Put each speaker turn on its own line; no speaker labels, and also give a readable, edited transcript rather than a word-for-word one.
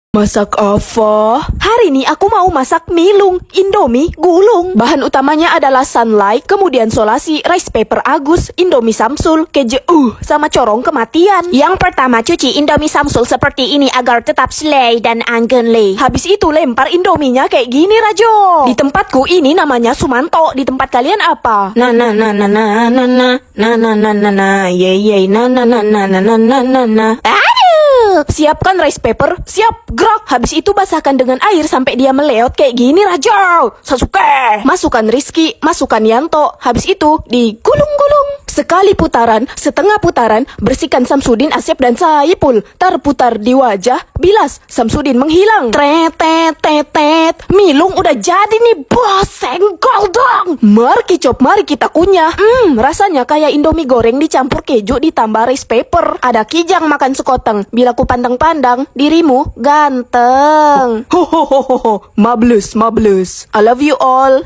Masak apa? Hari ini aku mau masak milung, Indomie, gulung. Bahan utamanya adalah sunlight, kemudian solasi, rice paper Agus, Indomie Samsul, keju, sama corong kematian.
Yang pertama, cuci Indomie Samsul seperti ini agar tetap slay dan anggenly.
Habis itu lempar Indominya kayak gini, Rajo. Di tempatku ini namanya Sumanto. Di tempat kalian apa?
Na na na na na na na na na na na na ye ye na na na na na na na na na.
Aduh, siapkan rice paper, siap, gerak. Habis itu basahkan dengan air sampai dia meleot kayak gini, Rajo. Sasuke. Masukkan Rizky, masukkan Yanto. Habis itu digulung-gulung. Sekali putaran, setengah putaran, bersihkan Samsudin, Asep dan Saipul. Terputar di wajah, bilas Samsudin menghilang. Tretet, milung udah jadi nih, bos. Senggol dong. Mari kicop, mari kita kunyah. Rasanya kayak Indomie goreng dicampur keju ditambah rice paper. Ada kijang makan sekoteng. Bila ku pandang-pandang, dirimu ganteng. Ho, mablus. I love you all.